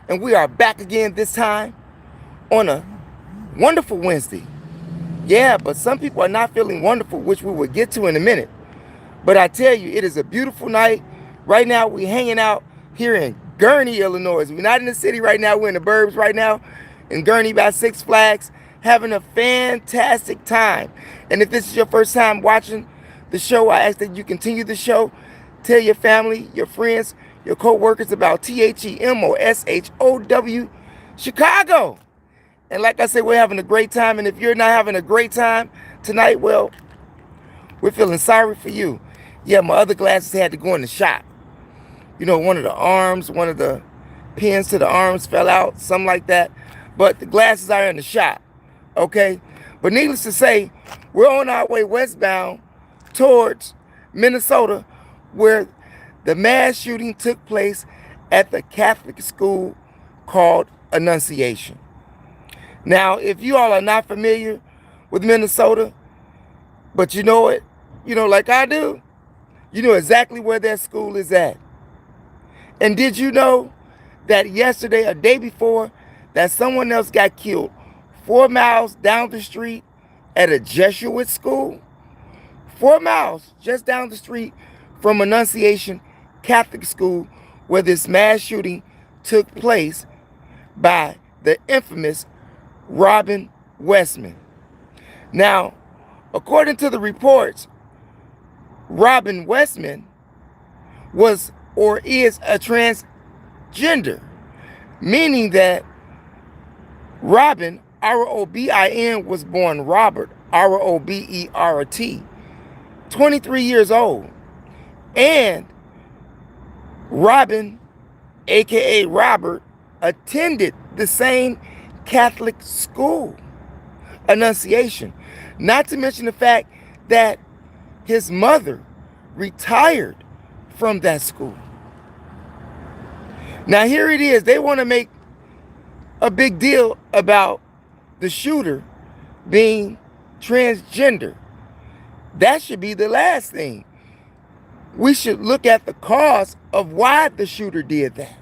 And we are back again this time on a wonderful Wednesday. Yeah, but some people are not feeling wonderful, which we will get to in a minute. But I tell you, it is a beautiful night. Right now, we're hanging out here in Gurnee, Illinois. We're not in the city right now. We're in the burbs right now in Gurnee by Six Flags, having a fantastic time. And if this is your first time watching the show, I ask that you continue the show. Tell your family, your friends, your co-workers about THEMOSHOW Chicago. And like I said, we're having a great time. And if you're not having a great time tonight, well, we're feeling sorry for you. Yeah, my other glasses had to go in the shop. You know, one of the pins to the arms fell out, something like that. But the glasses are in the shop, okay? But needless to say, we're on our way westbound towards Minnesota, where the mass shooting took place at the Catholic school called Annunciation. Now, if you all are not familiar with Minnesota, but you know it, like I do, you know exactly where that school is at. And did you know that yesterday, a day before, that someone else got killed 4 miles down the street at a Jesuit school? 4 miles just down the street from Annunciation Catholic School, where this mass shooting took place by the infamous Robin Westman. Now, according to the reports, Robin Westman was or is a transgender, meaning that Robin, R-O-B-I-N, was born Robert, R-O-B-E-R-T, 23 years old. And Robin, aka Robert, attended the same Catholic school, Annunciation. Not to mention the fact that his mother retired from that school. Now here it is. They want to make a big deal about the shooter being transgender. That should be the last thing. We should look at the cause of why the shooter did that.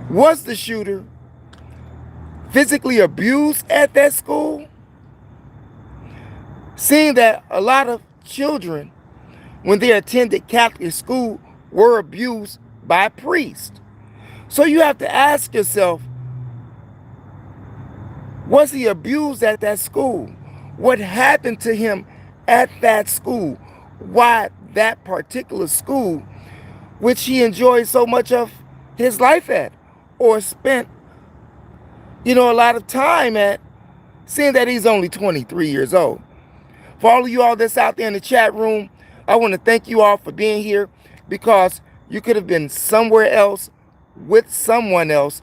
Was the shooter physically abused at that school? Seeing that a lot of children, when they attended Catholic school, were abused by priests. So you have to ask yourself, was he abused at that school? What happened to him at that school? Why that particular school, which he enjoyed so much of his life at, or spent, a lot of time at, seeing that he's only 23 years old. For all of you all that's out there in the chat room, I want to thank you all for being here, because you could have been somewhere else with someone else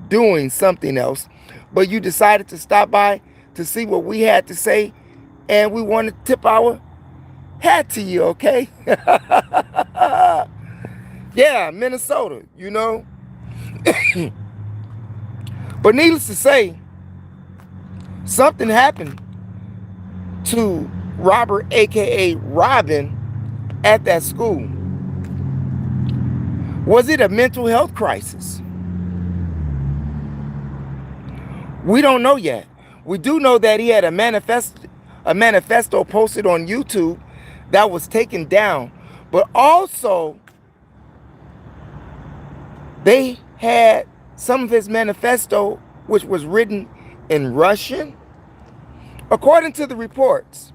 doing something else, but you decided to stop by to see what we had to say, and we want to tip our hat to you, okay? Yeah, Minnesota, But needless to say, something happened to Robert, aka Robin, at that school. Was it a mental health crisis? We don't know yet. We do know that he had a manifesto posted on YouTube that was taken down. But also, they had some of his manifesto, which was written in Russian. According to the reports,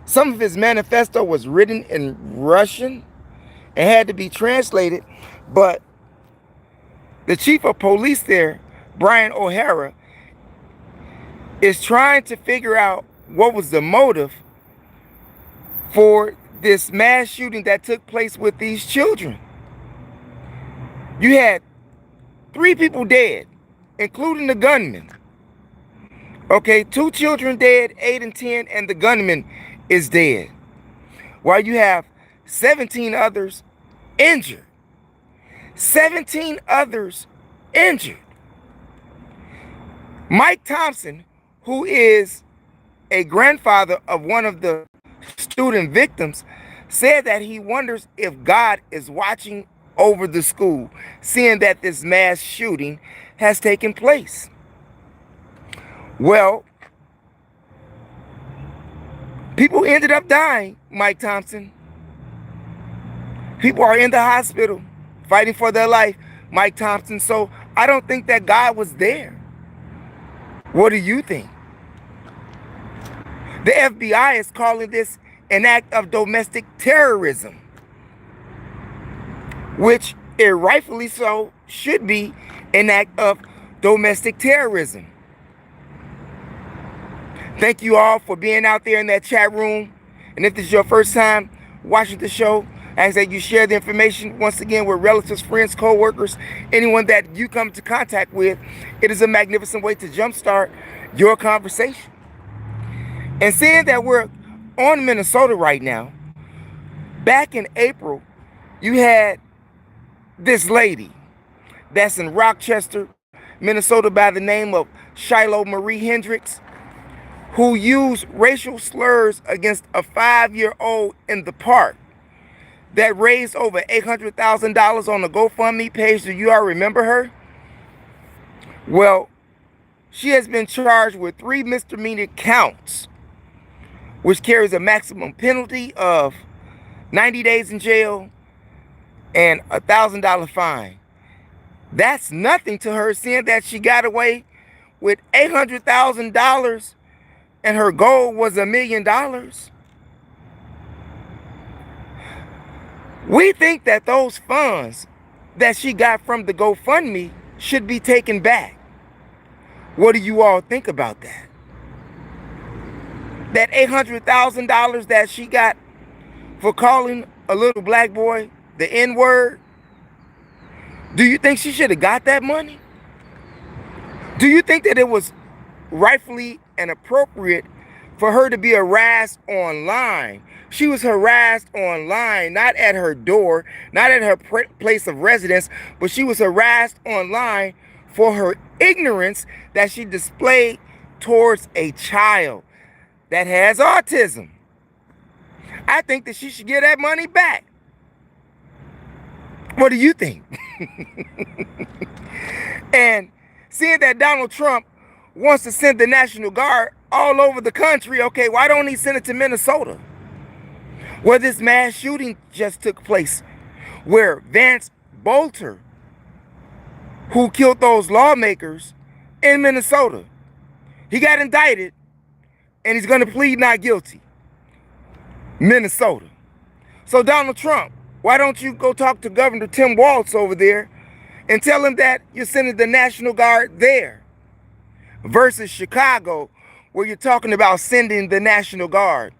some of his manifesto was written in Russian and had to be translated. But the chief of police there, Brian O'Hara, is trying to figure out what was the motive for this mass shooting that took place with these children. You had 3 people dead, including the gunman. Okay, 2 children dead, 8 and 10, and the gunman is dead. While you have 17 others injured. 17 others injured. Mike Thompson, who is a grandfather of one of the student victims, said that he wonders if God is watching over the school, seeing that this mass shooting has taken place. Well, people ended up dying, Mike Thompson. People are in the hospital fighting for their life, Mike Thompson. So I don't think that God was there. What do you think? The FBI is calling this an act of domestic terrorism, which it rightfully so should be an act of domestic terrorism. Thank you all for being out there in that chat room. And if this is your first time watching the show, I ask that you share the information once again with relatives, friends, co-workers, anyone that you come into contact with. It is a magnificent way to jumpstart your conversation. And seeing that we're on Minnesota right now, back in April, you had this lady that's in Rochester, Minnesota, by the name of Shiloh Marie Hendricks, who used racial slurs against a 5-year-old in the park that raised over $800,000 on the GoFundMe page. Do you all remember her? Well, she has been charged with 3 misdemeanor counts, which carries a maximum penalty of 90 days in jail and a $1,000 fine. That's nothing to her, seeing that she got away with $800,000 and her goal was $1 million. We think that those funds that she got from the GoFundMe should be taken back. What do you all think about that? That $800,000 that she got for calling a little black boy the N-word, do you think she should have got that money? Do you think that it was rightfully and appropriate for her to be harassed online? She was harassed online, not at her door, not at her place of residence, but she was harassed online for her ignorance that she displayed towards a child that has autism. I think that she should get that money back. What do you think? And seeing that Donald Trump wants to send the National Guard all over the country, okay, why don't he send it to Minnesota, where this mass shooting just took place, where Vance Bolter, who killed those lawmakers in Minnesota, he got indicted and he's going to plead not guilty. Minnesota. So Donald Trump, why don't you go talk to Governor Tim Walz over there and tell him that you're sending the National Guard there versus Chicago, where you're talking about sending the National Guard.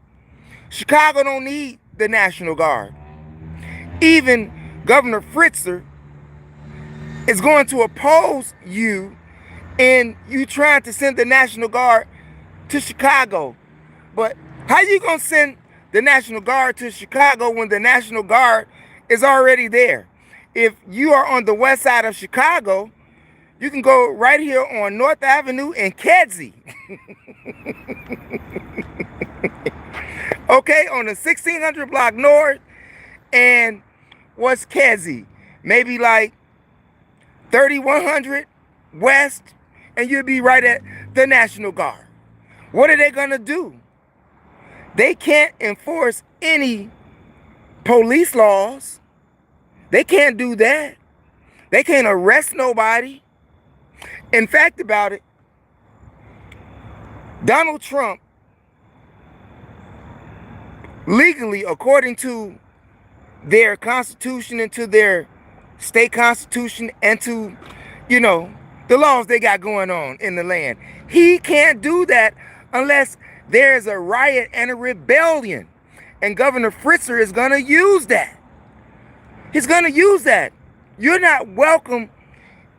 Chicago don't need the National Guard. Even Governor Fritzler is going to oppose you in you trying to send the National Guard to Chicago. But how you going to send the National Guard to Chicago when the National Guard is already there? If you are on the west side of Chicago, you can go right here on North Avenue in Kedzie. Okay, on the 1600 block north, and what's Kedzie? Maybe like 3100 west, and you'll be right at the National Guard. What are they going to do? They can't enforce any police laws. They can't do that. They can't arrest nobody. In fact about it, Donald Trump, legally, according to their constitution and to their state constitution and to, you know, the laws they got going on in the land, he can't do that unless there's a riot and a rebellion. And Governor Fritzler is going to use that. He's going to use that. You're not welcome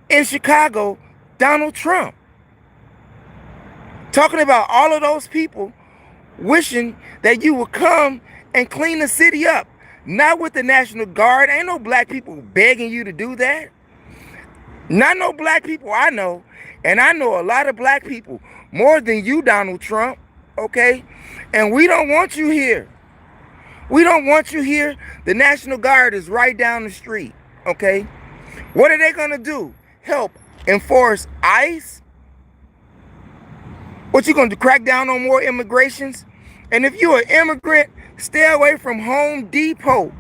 in Chicago, Donald Trump. Talking about all of those people wishing that you would come and clean the city up. Not with the National Guard. Ain't no black people begging you to do that. Not no black people I know. And I know a lot of black people, more than you, Donald Trump. Okay? And we don't want you here. We don't want you here. The National Guard is right down the street, okay? What are they going to do? Help enforce ICE? What you going to do, crack down on more immigrations? And if you're an immigrant, stay away from Home Depot.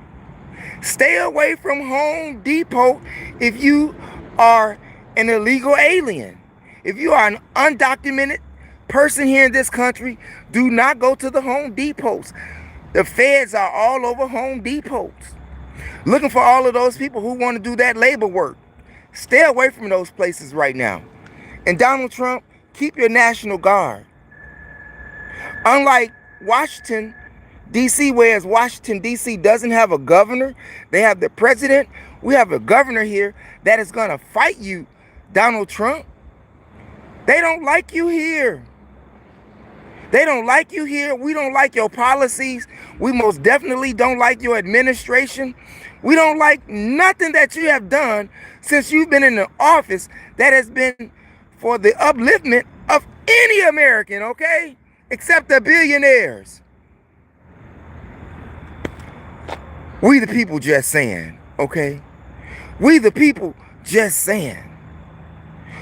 Stay away from Home Depot if you are an illegal alien. If you are an undocumented person here in this country, do not go to the Home Depots. The feds are all over Home Depots, looking for all of those people who want to do that labor work. Stay away from those places right now. And Donald Trump, keep your National Guard. Unlike Washington, D.C., whereas Washington, D.C. doesn't have a governor, they have the president. We have a governor here that is going to fight you, Donald Trump. They don't like you here. They don't like you here. We don't like your policies. We most definitely don't like your administration. We don't like nothing that you have done since you've been in the office that has been for the upliftment of any American, okay? Except the billionaires. We the people just saying, okay? We the people just saying.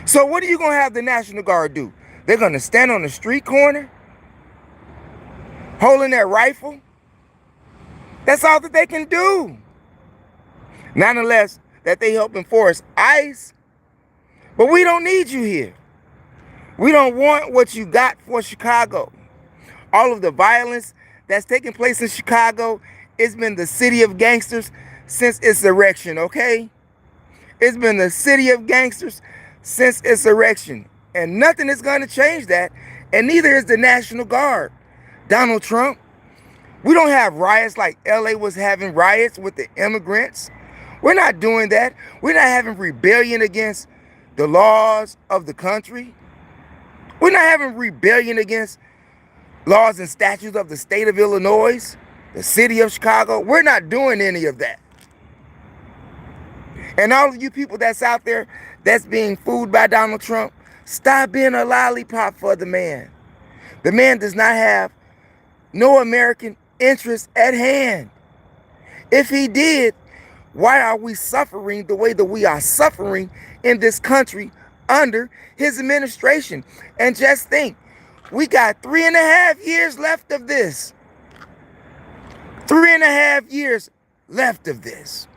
So what are you going to have the National Guard do? They're going to stand on the street corner holding their rifle? That's all that they can do. Not unless that they help enforce ICE. But we don't need you here. We don't want what you got for Chicago. All of the violence that's taking place in Chicago, it's been the city of gangsters since its erection, okay? It's been the city of gangsters since its erection. And nothing is going to change that. And neither is the National Guard. Donald Trump, we don't have riots like LA was having riots with the immigrants. We're not doing that. We're not having rebellion against the laws of the country. We're not having rebellion against laws and statutes of the state of Illinois, the city of Chicago. We're not doing any of that. And all of you people that's out there that's being fooled by Donald Trump, stop being a lollipop for the man. The man does not have no American interest at hand. If he did, why are we suffering the way that we are suffering in this country under his administration? And just think, we got 3.5 years left of this. 3.5 years left of this.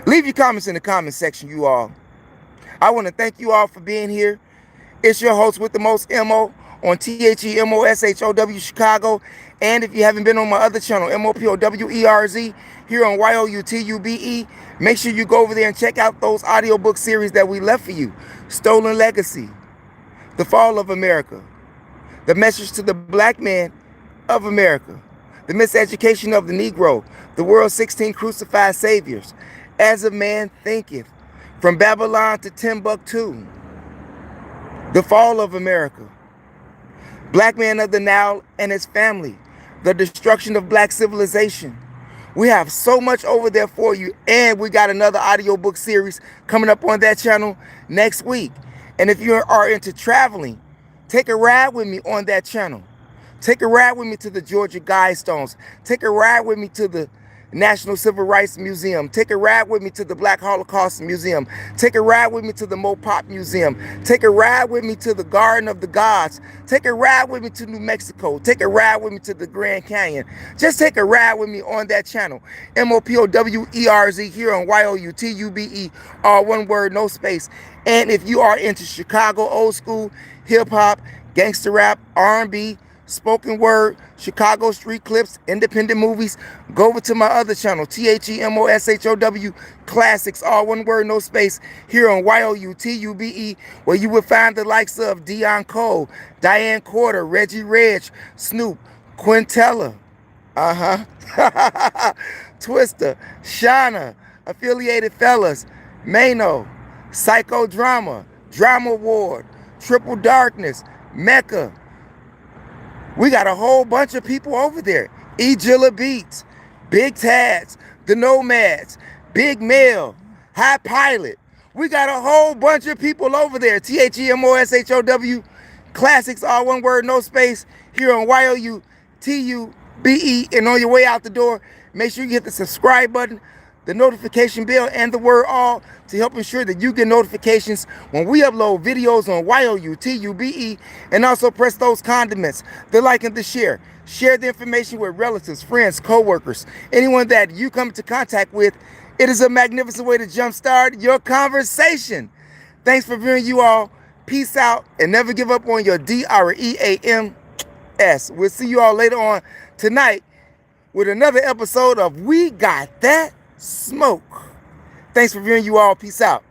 Leave your comments in the comment section, you all. I want to thank you all for being here. It's your host with the most MO on THEMOSHOW Chicago. And if you haven't been on my other channel, MOPOWERZ, here on YOUTUBE, make sure you go over there and check out those audiobook series that we left for you. Stolen Legacy, The Fall of America, The Message to the Black Man of America, The Miseducation of the Negro, The World's 16 Crucified Saviors, As a Man Thinketh, From Babylon to Timbuktu, The Fall of America, Black Man of the Nile and His Family, The Destruction of Black Civilization. We have so much over there for you, and we got another audiobook series coming up on that channel next week. And if you are into traveling, take a ride with me on that channel. Take a ride with me to the Georgia Guidestones. Take a ride with me to the National Civil Rights Museum. Take a ride with me to the Black Holocaust Museum. Take a ride with me to the Mopop Museum. Take a ride with me to the Garden of the Gods. Take a ride with me to New Mexico. Take a ride with me to the Grand Canyon. Just take a ride with me on that channel. MOPOWERZ here on YOUTUBE. All one word, no space. And if you are into Chicago old school, hip hop, gangster rap, R&B, spoken word, Chicago street clips, independent movies, go over to my other channel, THEMOSHOW Classics, all one word, no space, here on YOUTUBE, where you will find the likes of Dion Cole, Diane Corder, Reggie Reg, Snoop, Quintella, Twister, Shauna, Affiliated Fellas, Mano, Psychodrama, Drama Ward, Triple Darkness, Mecca. We got a whole bunch of people over there. Ejilla Beats, Big Tads, The Nomads, Big Mel, High Pilot. We got a whole bunch of people over there. THEMOSHOW Classics, all one word, no space, here on YOUTUBE. BE. And on your way out the door, make sure you hit the subscribe button, the notification bell, and the word all to help ensure that you get notifications when we upload videos on YOUTUBE. And also press those condiments, the like and the share. Share the information with relatives, friends, co-workers, anyone that you come into contact with. It is a magnificent way to jumpstart your conversation. Thanks for viewing, you all. Peace out, and never give up on your DREAMS. We'll see you all later on tonight with another episode of We Got That Smoke. Thanks for viewing, you all. Peace out.